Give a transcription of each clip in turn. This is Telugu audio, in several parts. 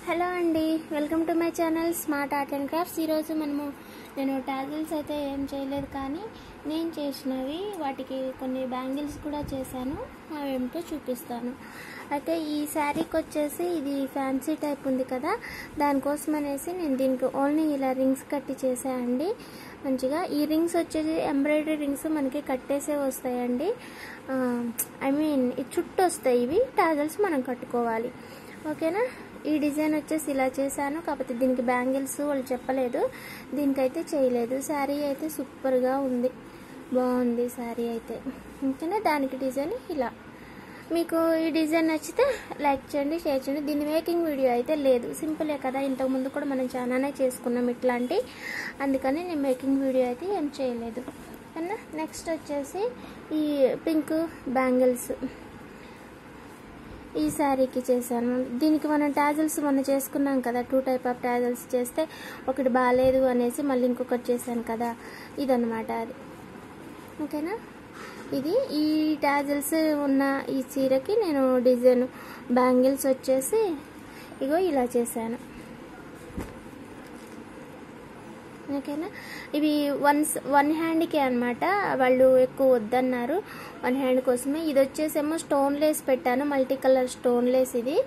హలో అండి, welcome to my channel smart art and crafts. ఈరోజు నేను టాజిల్స్ అయితే ఏం చేయలేదు, కానీ నేను చేసినవి వాటికి కొన్ని బ్యాంగిల్స్ కూడా చేశాను. అవేమిటో చూపిస్తాను. అయితే ఈ శారీకి వచ్చేసి ఇది ఫ్యాన్సీ టైప్ ఉంది కదా, దానికోసం అనేసి నేను దీనికి ఓన్లీ ఇలా రింగ్స్ కట్టి చేశానండి. మంచిగా ఈ రింగ్స్ వచ్చేసి ఎంబ్రాయిడరీ రింగ్స్ మనకి కట్టేసే వస్తాయండి. ఈ చుట్టూ వస్తాయి. ఇవి టాజిల్స్ మనం కట్టుకోవాలి. ఓకేనా. ఈ డిజైన్ వచ్చేసి ఇలా చేశాను, కాకపోతే దీనికి బ్యాంగిల్స్ వాళ్ళు చెప్పలేదు, దీనికైతే చేయలేదు. శారీ అయితే సూపర్గా ఉంది, బాగుంది శారీ అయితే. ఓకేనా. దానికి డిజైన్ ఇలా. మీకు ఈ డిజైన్ నచ్చితే లైక్ చేయండి, షేర్ చేయండి. దీని మేకింగ్ వీడియో అయితే లేదు, సింపులే కదా. ఇంతకుముందు కూడా మనం చాలానే చేసుకున్నాం ఇట్లాంటి, అందుకని నేను మేకింగ్ వీడియో అయితే ఏం చేయలేదు. అన్నా నెక్స్ట్ వచ్చేసి ఈ పింక్ బ్యాంగిల్స్ ఈ శారీకి చేశాను. దీనికి మనం టాజిల్స్ మొన్న చేసుకున్నాం కదా, 2 టైప్ ఆఫ్ టాజిల్స్ చేస్తే ఒకటి బాగాలేదు అనేసి మళ్ళీ ఇంకొకటి చేశాను కదా, ఇదన్నమాట అది. ఓకేనా. ఇది ఈ టాజిల్స్ ఉన్న ఈ చీరకి నేను డిజైన్ బ్యాంగిల్స్ వచ్చేసి ఇగో ఇలా చేశాను. ఓకేనా. ఇవి వన్ హ్యాండ్కే అనమాట, వాళ్ళు ఎక్కువ వద్దన్నారు, 1 హ్యాండ్ కోసమే. ఇది వచ్చేసేమో స్టోన్ లేస్ పెట్టాను, మల్టీ కలర్ స్టోన్ లేస్ ఇది.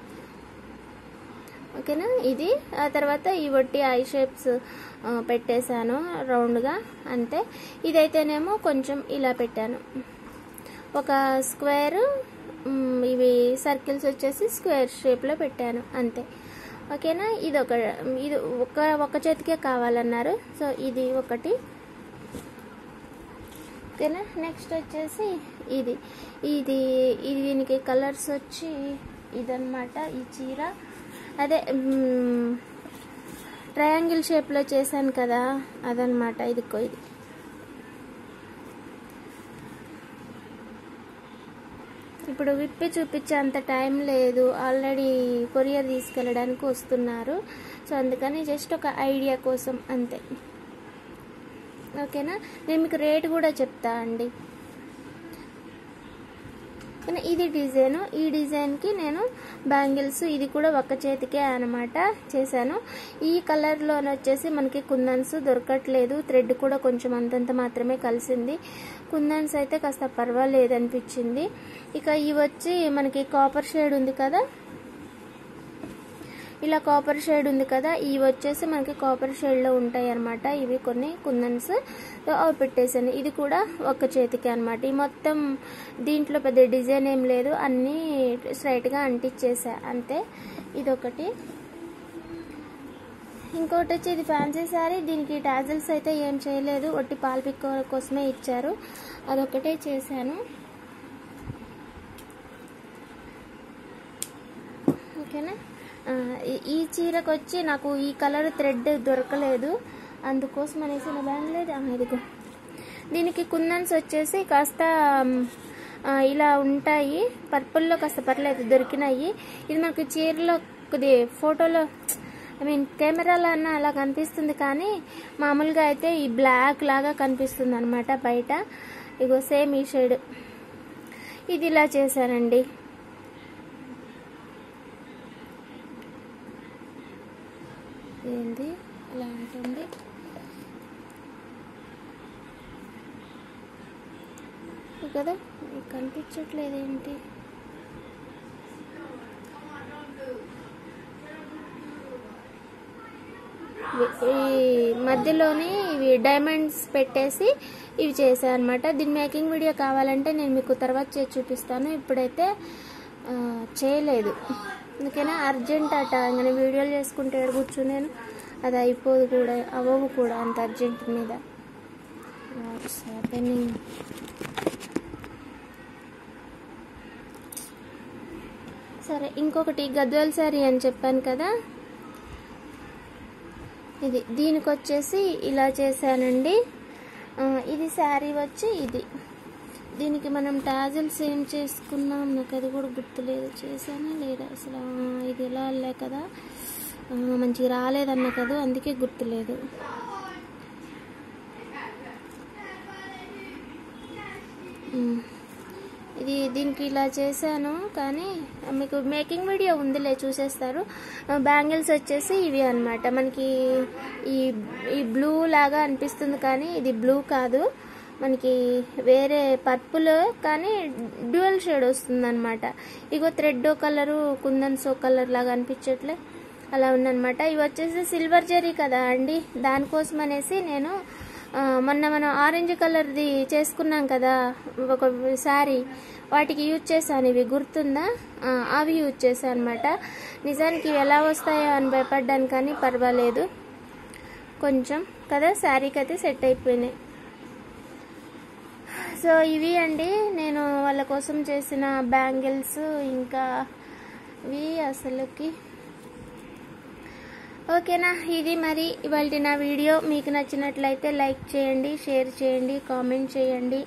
ఓకేనా. ఇది ఆ తర్వాత ఈ వట్టి ఐ షేప్స్ పెట్టేశాను రౌండ్గా అంతే. ఇదైతేనేమో కొంచెం ఇలా పెట్టాను, ఒక స్క్వేర్, ఇవి సర్కిల్స్ వచ్చేసి స్క్వేర్ షేప్లో పెట్టాను అంతే. ఓకేనా. ఇది ఒక చేతికే కావాలన్నారు, సో ఇది ఒకటి. ఓకేనా. నెక్స్ట్ వచ్చేసి ఇది దీనికి కలర్స్ వచ్చి ఇదన్నమాట. ఈ చీర అదే ట్రయాంగిల్ షేప్లో చేశాను కదా, అదనమాట. ఇది ఇప్పుడు విప్పి చూపించే అంత టైం లేదు, ఆల్రెడీ కొరియర్ తీసుకెళ్ళడానికి వస్తున్నారు, సో అందుకని జస్ట్ ఒక ఐడియా కోసం అంతే. ఓకేనా. నేను మీకు రేట్ కూడా చెప్తా అండి. ఇది డిజైన్. ఈ డిజైన్కి నేను బ్యాంగిల్స్ ఇది కూడా ఒక చేతికే అనమాట చేశాను. ఈ కలర్లోనే వచ్చేసి మనకి కుందన్స్ దొరకట్లేదు, థ్రెడ్ కూడా కొంచెం అంతంత మాత్రమే కలిసింది. కుందన్స్ అయితే కాస్త పర్వాలేదు అనిపించింది. ఇక ఇవి వచ్చి మనకి కాపర్ షేడ్ ఉంది కదా, ఇలా కాపర్ షేడ్ ఉంది కదా, ఇవి వచ్చేసి మనకి కాపర్ షేడ్లో ఉంటాయి అనమాట. ఇవి కొన్ని కుందన్స్ అవి పెట్టేసాను. ఇది కూడా ఒక చేతికి అనమాట. ఈ మొత్తం దీంట్లో పెద్ద డిజైన్ ఏం లేదు, అన్నీ స్ట్రైట్గా అంటించేసా అంతే. ఇదొకటి. ఇంకోటి వచ్చి ఇది ఫ్యాన్సీ శారీ, దీనికి టాజిల్స్ అయితే ఏం చేయలేదు, ఒట్టి పాల్ పిక్ కోసమే ఇచ్చారు, అదొకటే చేశాను. ఓకేనా. ఈ చీరకు వచ్చి నాకు ఈ కలర్ థ్రెడ్ దొరకలేదు, అందుకోసం అనేసి నా బ్యాంగ్ లేదు. ఇదిగో దీనికి కుందన్స్ వచ్చేసి కాస్త ఇలా ఉంటాయి, పర్పుల్లో కాస్త పర్లేదు దొరికినాయి. ఇది మనకి చీరలో కొద్ది ఫోటోలో కెమెరాలో అన్న అలా కనిపిస్తుంది, కానీ మామూలుగా అయితే ఈ బ్లాక్ లాగా కనిపిస్తుంది అనమాట బయట. ఇగో సేమ్ ఈ షేడ్. ఇది ఇలా చేశానండి. ఏంది ఇలా ఉంటుంది కదా, కనిపించట్లేదు ఏంటి. ఈ మధ్యలోనే ఇవి డైమండ్స్ పెట్టేసి ఇవి చేశాను అనమాట. దీని మేకింగ్ వీడియో కావాలంటే నేను మీకు తర్వాత చేసి చూపిస్తాను, ఇప్పుడైతే చేయలేదు. అందుకనే అర్జెంట్ అట, ఇంకా వీడియోలు చేసుకుంటే కూర్చున్నాను, అది అయిపోదు కూడా, అవ్వవు కూడా అంత అర్జెంట్ మీద. సరే, ఇంకొకటి గద్వాల్ శారీ అని చెప్పాను కదా, దీనికి వచ్చేసి ఇలా చేశానండి. ఇది శారీ వచ్చి ఇది. దీనికి మనం టాజిల్స్ ఏం చేసుకున్నాం నాకు అది కూడా గుర్తులేదు, చేశానా లేదా అసలు. ఇది ఎలా వెళ్ళా కదా, మంచిగా రాలేదన్న కదా, అందుకే గుర్తులేదు. దీనికి ఇలా చేశాను, కానీ మీకు మేకింగ్ వీడియో ఉందిలే, చూసేస్తారు. బ్యాంగిల్స్ వచ్చేసి ఇవి అన్నమాట. మనకి ఈ బ్లూ లాగా అనిపిస్తుంది, కానీ ఇది బ్లూ కాదు, మనకి వేరే పర్పుల్ కానీ డ్యూయల్ షేడ్ వస్తుంది అనమాట. ఇగో థ్రెడ్ కలరు, కుందన్స్ కలర్ లాగా అనిపించట్లే, అలా ఉందన్నమాట. ఇవి వచ్చేసి సిల్వర్ జరీ కదా అండి, దానికోసం అనేసి నేను మొన్న మనం ఆరెంజ్ కలర్ది చేసుకున్నాం కదా ఒక శారీ, వాటికి యూజ్ చేశాను. ఇవి గుర్తుందా? అవి యూజ్ చేశాను అనమాట. నిజానికి ఇవి ఎలా వస్తాయో అని భయపడ్డాను, కానీ పర్వాలేదు కొంచెం కదా, శారీకి అయితే సెట్ అయిపోయినాయి. సో ఇవి అండి నేను వాళ్ళ కోసం చేసిన బ్యాంగిల్స్. ఇంకా ఇవి అసలుకి ఓకేనా. ఇది మరి ఇవాళ నా వీడియో. మీకు నచ్చినట్లయితే లైక్ చేయండి, షేర్ చేయండి, కామెంట్ చేయండి,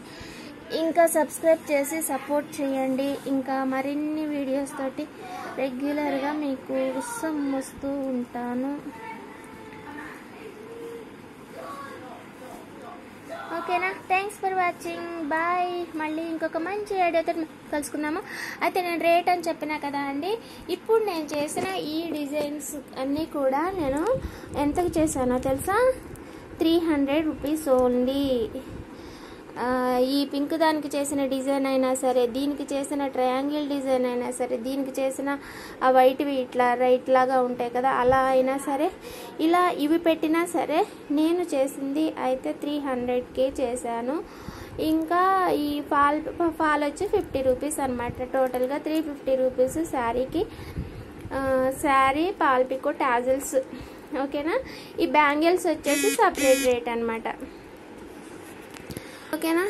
ఇంకా సబ్స్క్రైబ్ చేసి సపోర్ట్ చేయండి. ఇంకా మరిన్ని వీడియోస్ తోటి రెగ్యులర్గా మీకు వస్తూ ఉంటాను. ఓకేనా. Thanks for watching, bye. మళ్ళీ ఇంకొక మంచి ఐడియాతో కలుసుకుందాము. అయితే నేను రేట్ అని చెప్పినా కదా అండి, ఇప్పుడు నేను చేసిన ఈ డిజైన్స్ అన్నీ కూడా నేను ఎంతకు చేశానో తెలుసా? 300 రూపీస్ ఓన్లీ. ఈ పింక్ దానికి చేసిన డిజైన్ అయినా సరే, దీనికి చేసిన ట్రయాంగిల్ డిజైన్ అయినా సరే, దీనికి చేసిన ఆ వైట్వి ఇట్లా రైట్ లాగా ఉంటాయి కదా, అలా అయినా సరే, ఇలా ఇవి పెట్టినా సరే నేను చేసింది అయితే 300కే చేశాను. ఇంకా ఈ ఫాల్ వచ్చి 50 రూపీస్ అనమాట. టోటల్గా 350 రూపీస్ శారీకి. Sari, fall pico, tassels. ఓకేనా. ఈ బ్యాంగిల్స్ వచ్చేసి సపరేట్ రేట్ అనమాట. ఓకేనా.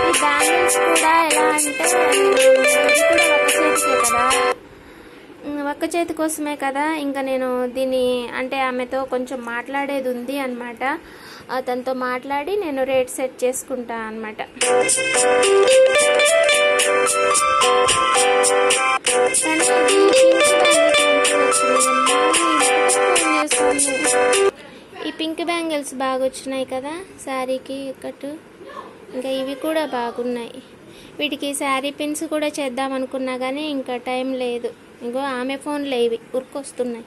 ఈ బ్యాంగిల్స్ కూడా ఎలా అంటే, ఇది కూడా ఒక్క చేతికే కదా, ఒక్క చేతి కోసమే కదా. ఇంకా నేను దీన్ని అంటే ఆమెతో కొంచెం మాట్లాడేది ఉంది అనమాట. అతనితో మాట్లాడి నేను రేట్ సెట్ చేసుకుంటా అనమాట. ఈ పింక్ బ్యాంగిల్స్ బాగా వచ్చినాయి కదా శారీకి కట్టు. ఇంకా ఇవి కూడా బాగున్నాయి. వీటికి శారీ పిన్స్ కూడా చేద్దాం అనుకున్నా కానీ ఇంకా టైం లేదు. ఇంకో ఆమె ఫోన్లో ఇవి ఉరికొస్తున్నాయి.